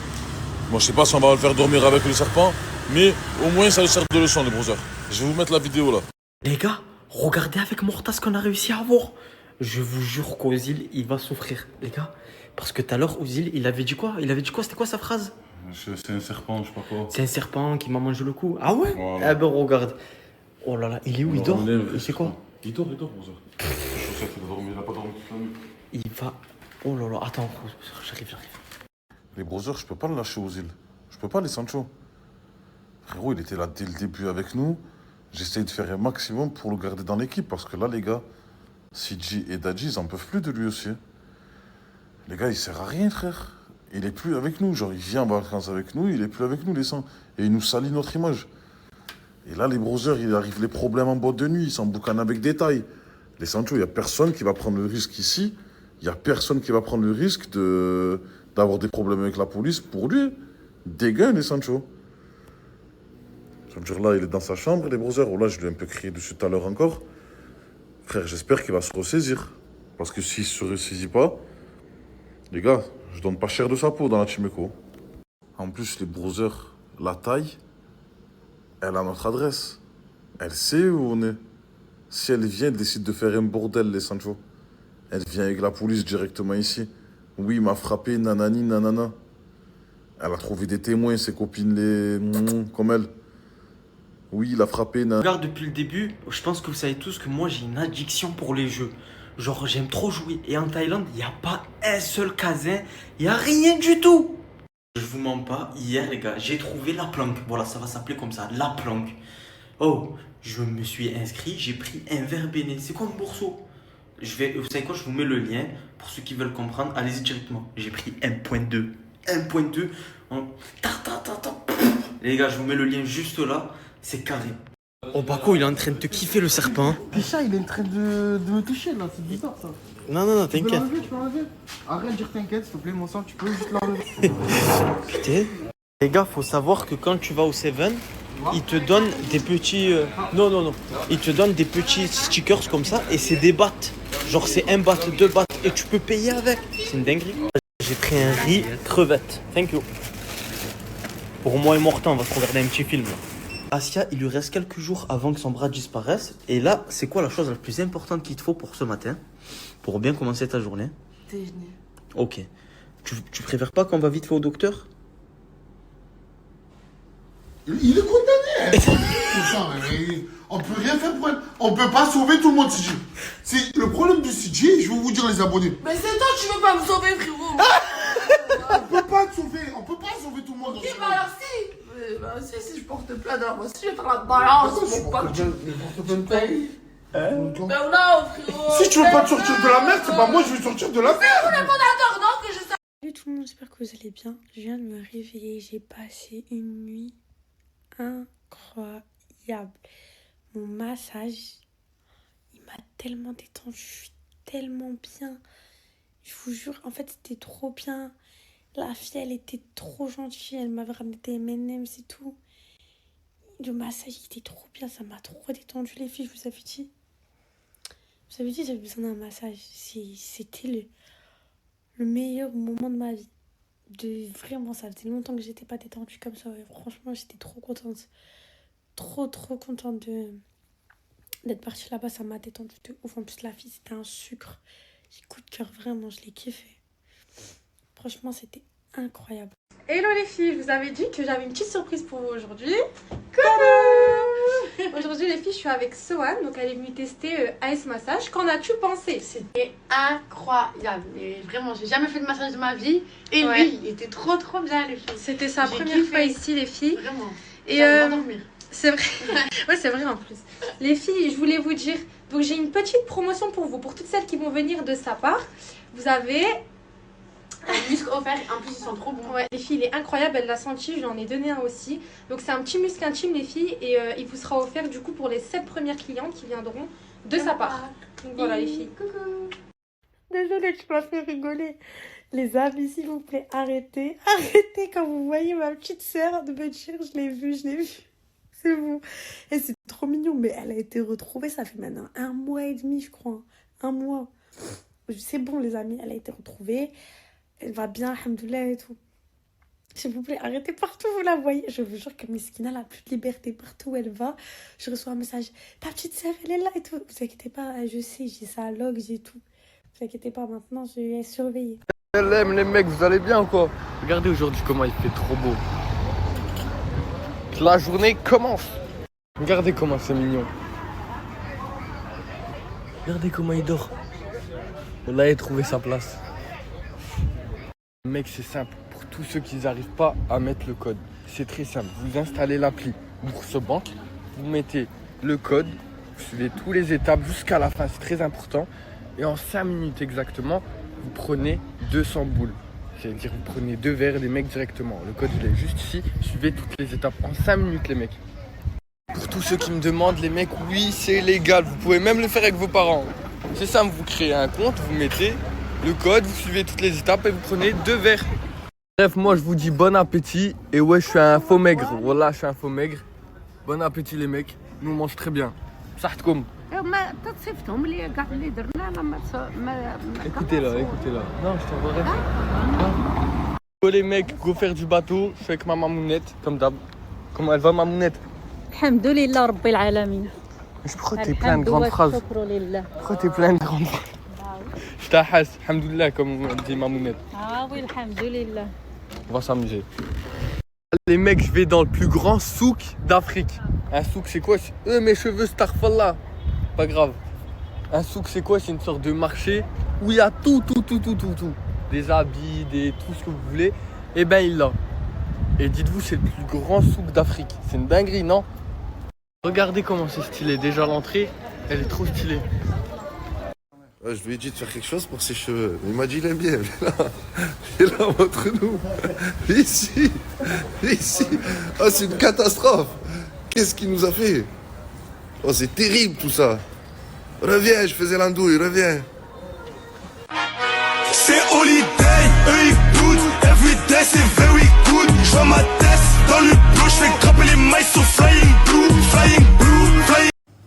Moi, je sais pas si on va le faire dormir avec le serpent, mais au moins ça lui sert de leçon, les brothers. Je vais vous mettre la vidéo là. Les gars, regardez avec Morta ce qu'on a réussi à avoir. Je vous jure qu'Ozil, il va souffrir, les gars. Parce que tout à l'heure, Ozil, il avait dit quoi? C'était quoi sa phrase? C'est un serpent, je sais pas quoi. C'est un serpent qui m'a mangé le cou. Ah ouais? Voilà. Eh ben regarde. Oh là là, il est où? Il dort? Il fait quoi? Il dort, brothers. Il a pas dormi toute la nuit. Il va... Oh là là, attends, j'arrive. Les brothers, je peux pas le lâcher Ozil. Je peux pas les Sancho. Frérot, il était là dès le début avec nous. J'essaye de faire un maximum pour le garder dans l'équipe. Parce que là, les gars, CG et Dadji, ils en peuvent plus de lui aussi. Les gars, il sert à rien, frère. Il est plus avec nous. Genre, il vient en vacances avec nous, il est plus avec nous, les sangs. Et il nous salit notre image. Et là, les brothers, il arrive les problèmes en boîte de nuit. Ils s'emboucanent avec des tailles. Les Sancho, il n'y a personne qui va prendre le risque ici. Il n'y a personne qui va prendre le risque d'avoir des problèmes avec la police pour lui. Dégâts, les Sancho. Ça veut dire là, il est dans sa chambre, les brothers. Oh là, je lui ai un peu crié dessus tout à l'heure encore. Frère, j'espère qu'il va se ressaisir. Parce que s'il se ressaisit pas, les gars, je donne pas cher de sa peau dans la Chimeco. En plus, les brothers, la taille, elle a notre adresse. Elle sait où on est. Si elle vient, elle décide de faire un bordel, les Sancho. Elle vient avec la police directement ici. Oui, il m'a frappé, nanani, nanana. Elle a trouvé des témoins, ses copines, comme elle. Oui, il a frappé, nanana. Regarde, depuis le début, je pense que vous savez tous que moi, j'ai une addiction pour les jeux. Genre, j'aime trop jouer. Et en Thaïlande, il n'y a pas un seul casin. Il n'y a rien du tout. Je vous mens pas, hier, les gars, j'ai trouvé la planque. Voilà, ça va s'appeler comme ça, la planque. Oh, je me suis inscrit, j'ai pris un verre béné. C'est quoi un morceau? Vous savez quoi, je vous mets le lien. Pour ceux qui veulent comprendre, allez-y directement. J'ai pris 1.2. 1.2. Les gars, je vous mets le lien juste là. C'est carré. Oh, Paco, il est en train de te kiffer le serpent. Picha, il est en train de me toucher là, c'est bizarre ça. Non, t'inquiète. Tu peux l'enlever. Arrête de dire t'inquiète, s'il te plaît, mon sang, tu peux juste l'enlever. Putain. Les gars, faut savoir que quand tu vas au Seven, ils te donnent des petits... Non. Ils te donnent des petits stickers comme ça et c'est des battes. Genre c'est 1 baht, 2 bahts et tu peux payer avec. C'est une dinguerie. J'ai pris un riz crevette. Thank you. Pour moi et Mortan, on va se regarder un petit film là. Asia, il lui reste quelques jours avant que son bras disparaisse. Et là, c'est quoi la chose la plus importante qu'il te faut pour ce matin? Pour bien commencer ta journée? Déjeuner. Ok. Tu préfères pas qu'on va vite fait au docteur? Il est condamné. On peut rien faire pour elle. On peut pas sauver tout le monde, CJ. C'est le problème du CJ, je vais vous dire les abonnés. Mais c'est toi, tu veux pas me sauver, frérot. On peut pas te sauver, on peut pas sauver tout le monde. Ok, bah alors si. Si je porte plainte, alors moi si je vais faire la balance, mon pote. Tu payes. Ben non, frérot. Si tu veux pas te sortir de la merde, c'est pas moi, je vais sortir de la merde. C'est le fondateur, non, que je sais. Salut tout le monde, j'espère que vous allez bien. Je viens de me réveiller, j'ai passé une nuit incroyable. Mon massage, il m'a tellement détendue, je suis tellement bien. Je vous jure, en fait, c'était trop bien. La fille, elle était trop gentille, elle m'avait ramené des M&M's et tout. Le massage, il était trop bien, ça m'a trop détendu les filles, je vous avais dit. Je vous avais dit, j'avais besoin d'un massage. C'était le meilleur moment de ma vie. Vraiment, ça faisait longtemps que j'étais pas détendue comme ça. Ouais. Franchement, j'étais trop contente. Trop contente d'être partie là-bas. Ça m'a détendue de ouf. En plus, la fille, c'était un sucre. J'ai coup de cœur, vraiment, je l'ai kiffé. Franchement, c'était incroyable. Hello les filles, je vous avais dit que j'avais une petite surprise pour vous aujourd'hui. Coucou. Aujourd'hui les filles, je suis avec Sohan, donc elle est venue tester Ice Massage. Qu'en as-tu pensé? C'était incroyable. Et vraiment, j'ai jamais fait de massage de ma vie. Et Ouais. lui, il était trop bien les filles. C'était sa J'ai première kiffé. fois ici les filles. Vraiment. Et J'allais m'endormir. c'est vrai. Ouais, c'est vrai en plus. Les filles, je voulais vous dire, donc j'ai une petite promotion pour vous, pour toutes celles qui vont venir de sa part. Vous avez... Un muscle offert, en plus ils sont trop bons. Ouais, les filles, il est incroyable, elle l'a senti, je lui en ai donné un aussi. Donc c'est un petit muscle intime les filles et il vous sera offert du coup pour les 7 premières clientes qui viendront de sa part. Donc voilà les filles. Coucou. Désolée, tu m'as fait rigoler. Les amis, s'il vous plaît, arrêtez. Arrêtez quand vous voyez ma petite sœur de me dire je l'ai vu. C'est vous. Et c'est trop trop mignon. Mais elle a été retrouvée, ça fait maintenant 1 mois et demi, je crois. 1 mois. C'est bon, les amis, elle a été retrouvée. Elle va bien, alhamdoulilah et tout. S'il vous plaît, arrêtez partout, vous la voyez. Je vous jure que Miskina n'a plus de liberté partout où elle va. Je reçois un message. Ta petite sœur, elle est là et tout. Vous inquiétez pas, je sais, j'ai ça log, j'ai tout. Vous inquiétez pas, maintenant, je vais surveiller. LM, les mecs, vous allez bien ou quoi? Regardez aujourd'hui comment il fait trop beau. La journée commence. Regardez comment c'est mignon. Regardez comment il dort. On a trouvé sa place. Mec, c'est simple. Pour tous ceux qui n'arrivent pas à mettre le code, c'est très simple. Vous installez l'appli Boursobank, vous mettez le code, vous suivez toutes les étapes jusqu'à la fin, c'est très important. Et en 5 minutes exactement, vous prenez 200 boules. C'est-à-dire vous prenez 2 verres des mecs directement. Le code il est juste ici, suivez toutes les étapes en 5 minutes les mecs. Pour tous ceux qui me demandent, les mecs, oui c'est légal, vous pouvez même le faire avec vos parents. C'est simple, vous créez un compte, vous mettez le code, vous suivez toutes les étapes et vous prenez 2 verres. Bref, moi je vous dis bon appétit et ouais je suis un faux maigre, voilà je suis un faux maigre. Bon appétit les mecs, nous on mange très bien. Sahtkoum. Écoutez là. Non, je t'envoierai. Go les mecs, go faire du bateau, je suis avec ma mamounette, comme d'hab. Comment elle va mamounette? Alhamdoulilah Rabbil Alamin. Pourquoi t'es plein de grandes phrases? Pourquoi t'es plein de grandes phrases? Je t'ahasse, alhamdoulilah comme on dit mamounette. Ah oui, alhamdoulilah. On va s'amuser. Les mecs, je vais dans le plus grand souk d'Afrique. Un souk c'est quoi? Mes cheveux starfallah. Pas grave. Un souk c'est quoi? C'est une sorte de marché où il y a tout. Des habits, tout ce que vous voulez. Et ben il l'a. Et dites-vous c'est le plus grand souk d'Afrique. C'est une dinguerie, non? Regardez comment c'est stylé. Déjà l'entrée, elle est trop stylée. Ouais, je lui ai dit de faire quelque chose pour ses cheveux. Il m'a dit il aime bien. Il est là entre nous. Ici. Oh, c'est une catastrophe. Qu'est-ce qu'il nous a fait? Oh, c'est terrible tout ça. Reviens, je faisais l'andouille, reviens. C'est holiday, eux ils goûtent. Everyday c'est very good. Je vois ma tête dans le bleu, je fais grimper les mailles sur flying blue.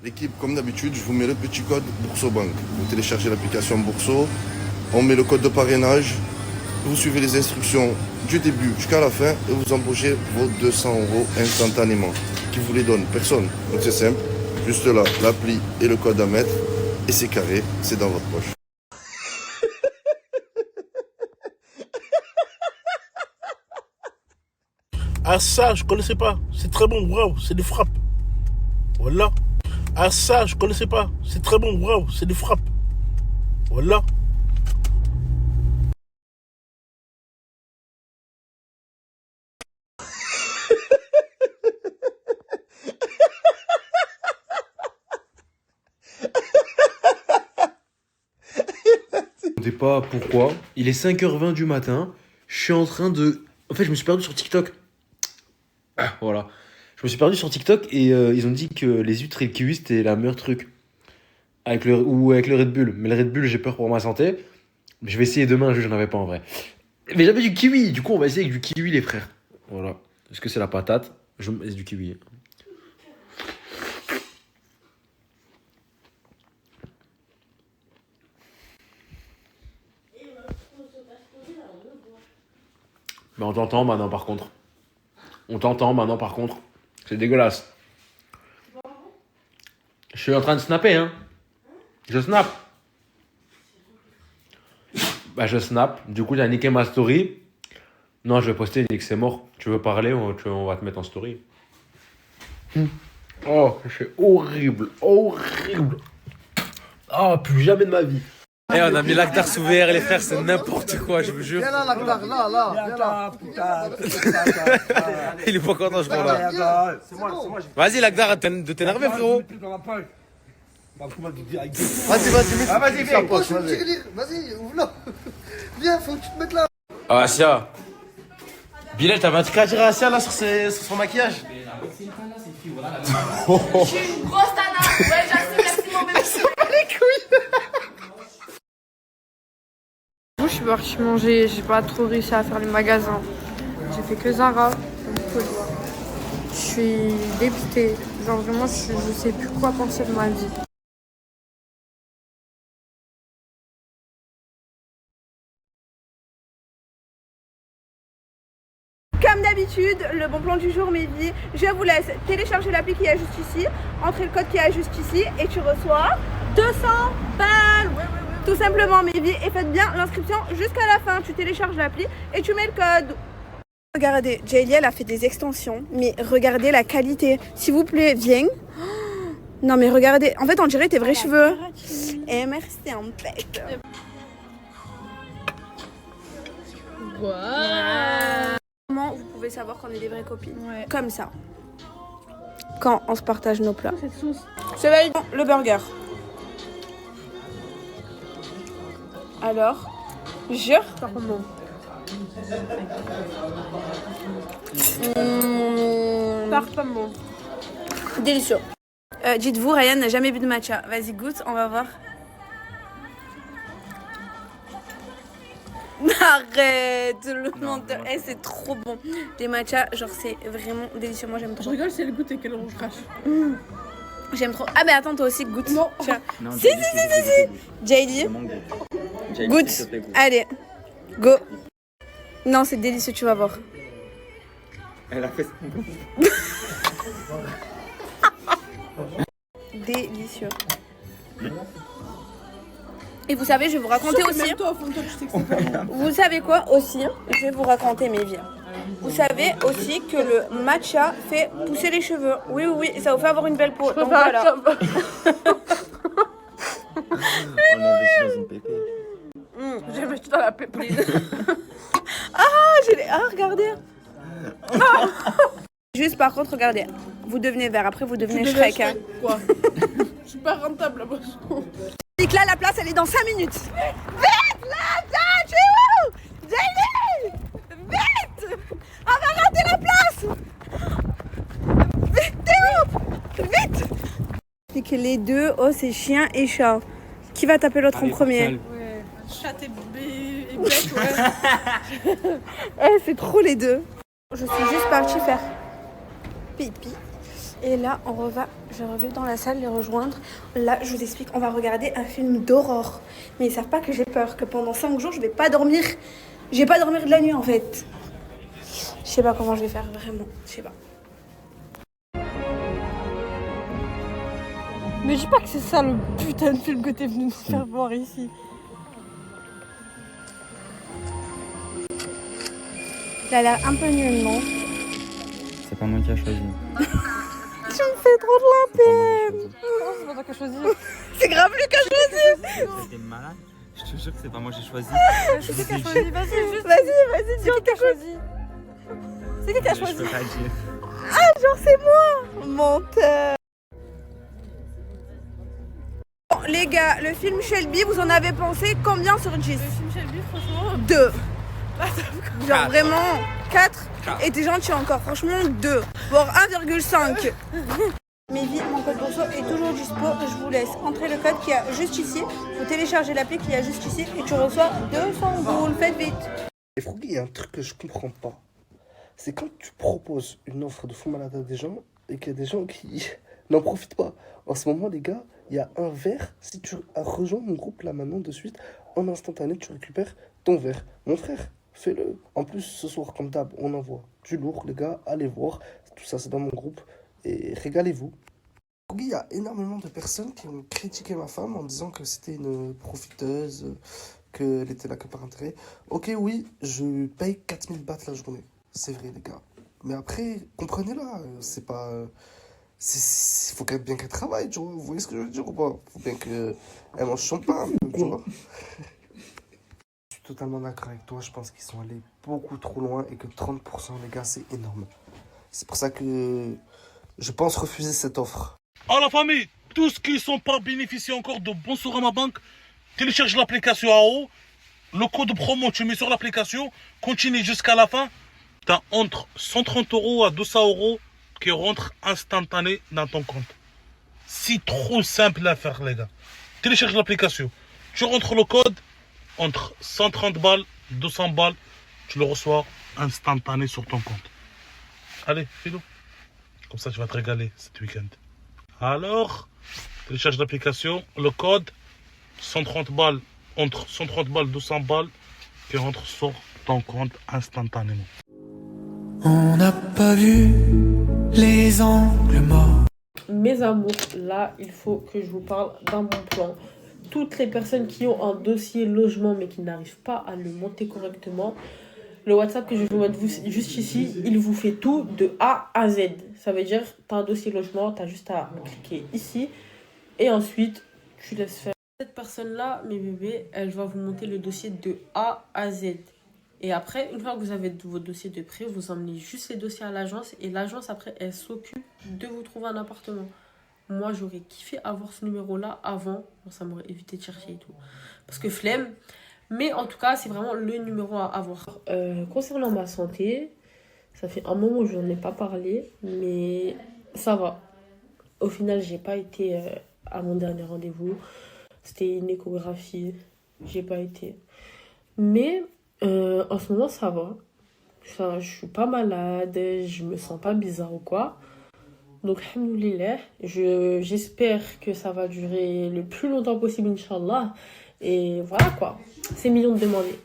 L'équipe, comme d'habitude, je vous mets le petit code Boursobank. Vous téléchargez l'application Bourso, on met le code de parrainage, vous suivez les instructions du début jusqu'à la fin et vous embauchez vos 200 € instantanément. Qui vous les donne? Personne. Donc c'est simple, juste là, l'appli et le code à mettre et c'est carré, c'est dans votre poche. Ah ça, je connaissais pas. C'est très bon, waouh, c'est des frappes. Voilà. Ah ça, je connaissais pas. C'est très bon, waouh, c'est des frappes. Voilà. Je ne sais pas pourquoi. Il est 5h20 du matin. Je suis en train de... En fait, je me suis perdu sur TikTok. Voilà. Je me suis perdu sur TikTok et ils ont dit que les huîtres et le kiwi c'était la meilleure truc. Avec le Red Bull. Mais le Red Bull, j'ai peur pour ma santé. Je vais essayer demain, je n'en avais pas en vrai. Mais j'avais du kiwi. Du coup, on va essayer avec du kiwi, les frères. Voilà. Est-ce que c'est la patate? C'est du kiwi. Mais on t'entend maintenant par contre. C'est dégueulasse. Je suis en train de snapper, hein. Je snap. Bah je snap. Du coup, il a niqué ma story. Non, je vais poster, il dit que c'est mort. Tu veux parler, on va te mettre en story. Oh, c'est horrible. Oh, plus jamais de ma vie. Eh, on a mis l'Akdar sous VR, les frères, c'est n'importe quoi, je vous jure. Viens là, l'Akdar, là. Il est pas content, je crois, là. Vas-y, l'Akdar, arrête de t'énerver, frérot. Vas-y, ouvre-le. Viens, faut que tu te mettes là. Ah, Asia. Bilal, t'avais un truc à dire à Asia, là, sur son maquillage? Je suis une grosse tana. Ouais, j'assume, merci mon bébé. les couilles. Je suis partie manger, j'ai pas trop réussi à faire les magasins. J'ai fait que Zara, comme vous pouvez le voir. Je suis dépitée, Genre vraiment, je sais plus quoi penser de ma vie. Comme d'habitude, le bon plan du jour, mes vies, je vous laisse télécharger l'appli qui est juste ici, entrer le code qui est juste ici et tu reçois 200 balles. Tout simplement, mes vies, et faites bien l'inscription jusqu'à la fin. Tu télécharges l'appli et tu mets le code. Regardez, Jaylee, elle a fait des extensions, mais regardez la qualité. S'il vous plaît, viens. Non, mais regardez, en fait, on dirait tes vrais cheveux. Et merci, en fait. Wow. Comment vous pouvez savoir qu'on est des vraies copines? Comme ça. Quand on se partage nos plats. C'est là le burger. Alors, jure. Parfaitement. Délicieux. Dites-vous, Ryan n'a jamais bu de matcha. Vas-y, goûte, on va voir. Arrête le menteur. Eh, c'est trop bon. Les matchas, genre, c'est vraiment délicieux. Moi, j'aime trop. Je rigole, c'est le goût et quel rouge crache. J'aime trop. Ah, mais attends, toi aussi, goûte. Non. Non, Si. JD, goûte. Allez, go. Non, c'est délicieux, tu vas voir. Elle a fait Délicieux. Et vous savez, je vais vous raconter aussi. Même toi, au fond de toi, tu sais que c'est pas bon. Vous savez quoi aussi? Je vais vous raconter mes vies. Vous savez aussi que le matcha fait pousser les cheveux. Oui, ça vous fait avoir une belle peau. Donc voilà. On avait dans une pépé. J'ai investi dans la pépé. Regardez. Juste par contre, regardez. Vous devenez vert, après vous devenez Tu Shrek. deviens Hein. quoi? Je suis pas rentable là-bas. Donc là, la place, elle est dans 5 minutes. Vite, là, tu es où? Jaylee, vite. On va rater la place. Vite, t'es où? Vite. C'est que les deux, oh, c'est chien et chat. Qui va taper l'autre en premier? Ouais. Chat et bête, ouais. Eh, c'est trop les deux. Je suis juste partie faire pipi. Et là, je reviens dans la salle les rejoindre. Là, je vous explique, on va regarder un film d'horreur. Mais ils savent pas que j'ai peur, que pendant 5 jours, je vais pas dormir. Je vais pas dormir de la nuit, en fait. Je sais pas comment je vais faire, vraiment. Je sais pas. Mais dis pas que c'est ça le putain de film que t'es venu nous faire voir ici. Il a l'air un peu nul, non? C'est pas moi qui a choisi. Tu me fais trop de la peine. Oh, c'est pas toi qui as choisi. C'est grave lui qui a choisi. T'es malade? Je te jure que c'est pas moi qui ai choisi. C'est qui qui a choisi? Vas-y, juste. Vas-y, C'est qui qui a choisi? C'est qui qui a Je choisi? peux pas dire. Ah, genre c'est moi. Menteur. Bon, les gars, le film Shelby, vous en avez pensé combien sur 10? Le film Shelby, franchement. 2. Genre vraiment 4. Et t'es gentil encore, franchement 2. Voire 1,5. Mes vies, mon code Bourso est toujours dispo. Je vous laisse entrer le code qui est juste ici. Vous téléchargez l'appli qui est juste ici et tu reçois 200 boules. Faites vite. Et Froggy, il y a un truc que je comprends pas. C'est quand tu proposes une offre de fou malade à des gens et qu'il y a des gens qui n'en profitent pas. En ce moment, les gars, il y a un verre. Si tu rejoins mon groupe là maintenant de suite, en instantané, tu récupères ton verre. Mon frère, fais-le. En plus, ce soir, comme d'hab, on envoie du lourd, les gars. Allez voir. Tout ça, c'est dans mon groupe. Et régalez-vous. Il y a énormément de personnes qui ont critiqué ma femme en disant que c'était une profiteuse, qu'elle était là que par intérêt. Ok, oui, je paye 4000 bahts la journée. C'est vrai, les gars. Mais après, comprenez-la. C'est pas... faut bien qu'elle travaille, tu vois. Vous voyez ce que je veux dire ou pas? Faut bien qu'elle mange son pain, tu vois. Je suis totalement d'accord avec toi. Je pense qu'ils sont allés beaucoup trop loin et que 30%, les gars, c'est énorme. C'est pour ça que je pense refuser cette offre. À la famille, tous qui ne sont pas bénéficiés encore de Boursorama Bank, télécharge l'application en haut. Le code promo, tu mets sur l'application. Continue jusqu'à la fin. Tu as entre 130 € à 200 € qui rentrent instantané dans ton compte. C'est trop simple à faire, les gars. Télécharge l'application. Tu rentres le code entre 130 balles, 200 balles. Tu le reçois instantané sur ton compte. Allez, fais-le. Comme ça, tu vas te régaler cet week-end. Alors, télécharge l'application, le code 130 balles, entre 130 balles et 200 balles qui rentre sur ton compte instantanément. On n'a pas vu les angles morts. Mes amours, là, il faut que je vous parle d'un bon plan. Toutes les personnes qui ont un dossier logement mais qui n'arrivent pas à le monter correctement, le WhatsApp que je vais vous mettre juste ici, il vous fait tout de A à Z. Ça veut dire, tu as un dossier logement, tu as juste à cliquer ici et ensuite, tu laisses faire. Cette personne-là, mes bébés, elle va vous monter le dossier de A à Z. Et après, une fois que vous avez votre dossier de prêt, vous emmenez juste les dossiers à l'agence et l'agence, après, elle s'occupe de vous trouver un appartement. Moi, j'aurais kiffé avoir ce numéro-là avant. Bon, ça m'aurait évité de chercher et tout. Parce que flemme. Mais en tout cas, c'est vraiment le numéro à avoir. Concernant ma santé, ça fait un moment où je n'en ai pas parlé. Mais ça va. Au final, j'ai pas été à mon dernier rendez-vous. C'était une échographie. J'ai pas été. Mais en ce moment, ça va. Enfin, je suis pas malade. Je me sens pas bizarre ou quoi. Donc, alhamdoulilah, j'espère que ça va durer le plus longtemps possible, Inch'Allah. Et voilà quoi, c'est mignon de demander.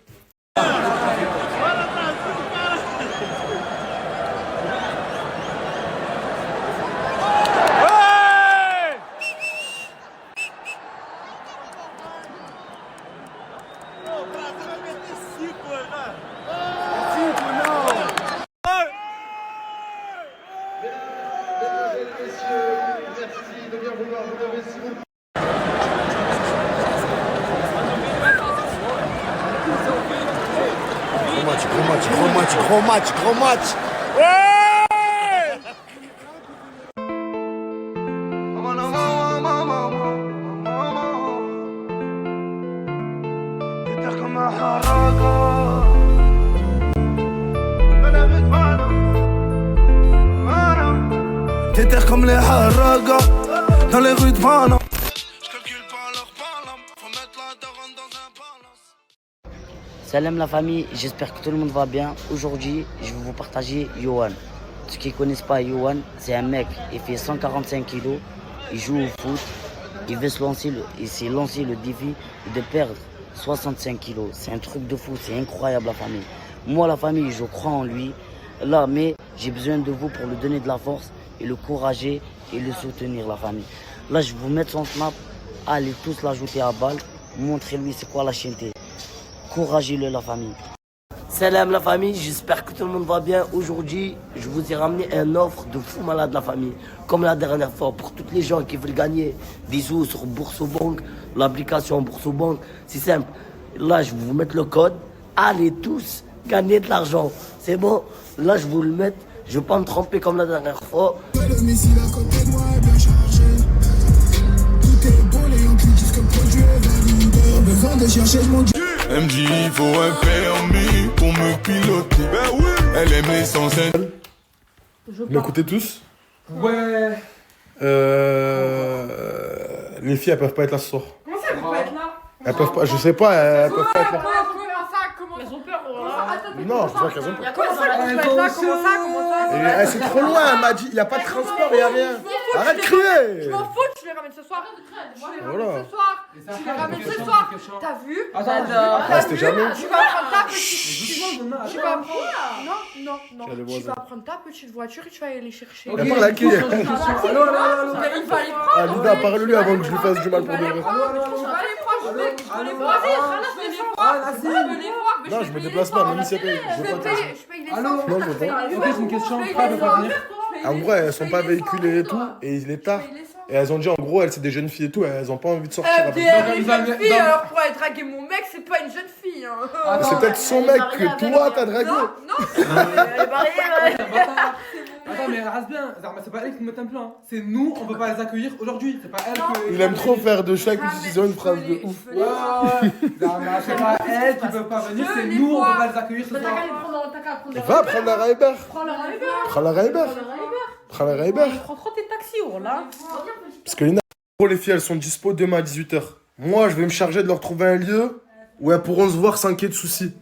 Gros match. Ouais! T'étais comme les haragas dans les rues de Vannes. Salam la famille, j'espère que tout le monde va bien. Aujourd'hui, je vais vous partager Yohan. Ceux qui ne connaissent pas Yohan, c'est un mec, il fait 145 kilos, il joue au foot, il s'est lancé le défi de perdre 65 kilos. C'est un truc de fou, c'est incroyable la famille. Moi la famille, je crois en lui, là, mais j'ai besoin de vous pour lui donner de la force et le courager et le soutenir la famille. Là, je vais vous mettre son snap, allez tous l'ajouter à balle, montrez-lui c'est quoi la chienté. Couragez-le la famille. Salam la famille, j'espère que tout le monde va bien. Aujourd'hui, je vous ai ramené une offre de fou malade la famille. Comme la dernière fois, pour toutes les gens qui veulent gagner des sous sur BoursoBank, l'application BoursoBank, c'est simple. Là, je vais vous mettre le code. Allez tous gagner de l'argent. C'est bon, là je vais vous le mettre. Je ne vais pas me tromper comme la dernière fois. Le missile à côté de moi est bien chargé. Tout est beau, les Yankees disent que le produit est validé. Pas besoin de chercher mon Dieu. MJ, il faut un permis pour me piloter. Ben oui. Elle aime l'essence. M'écoutez tous? Ouais. Les filles, elles peuvent pas être là ce soir. Comment ça, elles peuvent pas être là? Elles peuvent pas, je sais pas, elles peuvent pas être là. Elles ont peur. Non, je crois qu'elles ont peur. Comment ça, elles peuvent pas être là? Comment ça? C'est trop loin, elle m'a dit, il n'y a pas de transport, il n'y a rien. Arrête de crier. Je m'en fous, je les ramène ce soir. Moi, je les Voilà. ramène ce soir. Je les ramène ce soir. T'as vu? Ah, c'était jamais. Tu vas prendre ta petite. Tu vas prendre. Non. Tu vas prendre ta petite voiture et tu vas aller les chercher. Elle parle à qui? Il va les prendre. Ah, Lida, parle-lui avant que je lui fasse du mal pour de vrai. Je vais les prendre. Je vais les voir. Non, je me déplace pas, même si elle paye. Je veux pas Je paye les Non, je veux pas. Ok, c'est une question. Pas de pas venir. En vrai, elles sont pas véhiculées et tout, et il est tard. Et elles ont dit en gros, elles c'est des jeunes filles et tout, et elles ont pas envie de sortir. Une jeune fille, alors pour aller draguer mon mec, c'est pas une jeune fille. C'est peut-être son mec que toi t'as dragué. Attends, mais reste bien. C'est pas elle qui me met un plan. C'est nous, on peut pas les accueillir aujourd'hui. C'est pas elle que. Il aime trop faire de chaque utilisation une phrase de ouf. C'est pas elle qui peut pas venir, c'est nous, on peut pas les accueillir ce soir. Va prendre la Ryber. Prends la Ryber. Prends trop tes taxis, oh là. Parce que les filles, elles sont dispo demain à 18h. Moi, je vais me charger de leur trouver un lieu où elles pourront se voir sans qu'il y ait de soucis.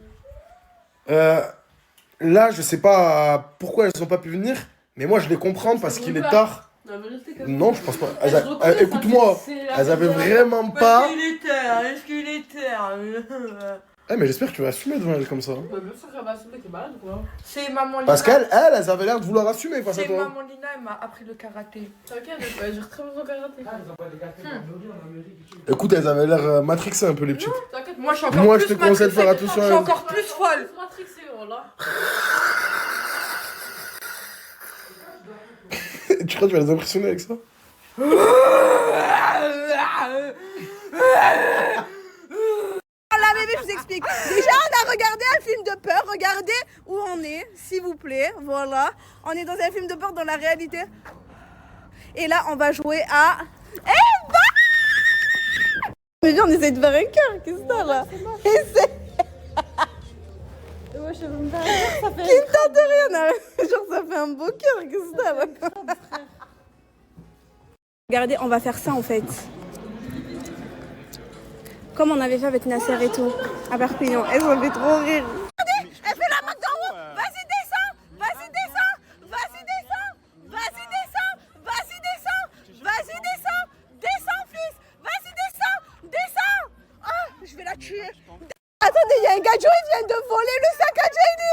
Là, je sais pas pourquoi elles n'ont pas pu venir, Mais moi, je les comprends parce qu'il est pas. tard. La vérité, que- Non, je pense pas. Elle se reconnaît, Écoute-moi, c'est la elles avaient vérité. vraiment pas. Est-ce qu'il est tard Eh, mais j'espère que tu vas assumer devant elle comme ça. Bah, bien sûr qu'elle va assumer, t'es malade ou quoi? C'est maman Lina. Parce qu'elles avaient l'air de vouloir assumer face à C'est toi. maman Lina, elle m'a appris le karaté. T'inquiète, elle gère très bien son karaté. Écoute, elles avaient l'air matrixées un peu, les petites. T'inquiète, Moi, je suis encore Moi, plus je te conseille de faire matrixée. attention Je à suis elles. encore plus folle. Matrixé, voilà. Tu crois que tu vas les impressionner avec ça? Là, bébé, je vous explique. Déjà, on a regardé un film de peur. Regardez où on est, s'il vous plaît. Voilà. On est dans un film de peur dans la réalité. Et là, on va jouer à... Eh, bah Mais viens, on essaie de faire un cœur. Qu'est-ce que c'est là? Essaie. Ouais, je sais même pas dire, ça fait. Qui ne tente rien, hein. Genre, ça fait un beau cœur. Qu'est-ce que c'est là? Regardez, on va faire ça en fait. Comme on avait fait avec Nasser et tout, à Perpignan. Elles ont fait trop rire. Regardez, elle fait la main d'en haut. Vas-y, descends. Vas-y, descends. Vas-y, descends. Vas-y, descends. Vas-y, descends. Vas-y, descends. Descends, fils. Vas-y, descends. Descends. Ah, je vais la tuer. Attendez, il y a un gadget, il vient de voler le sac à Jaylee.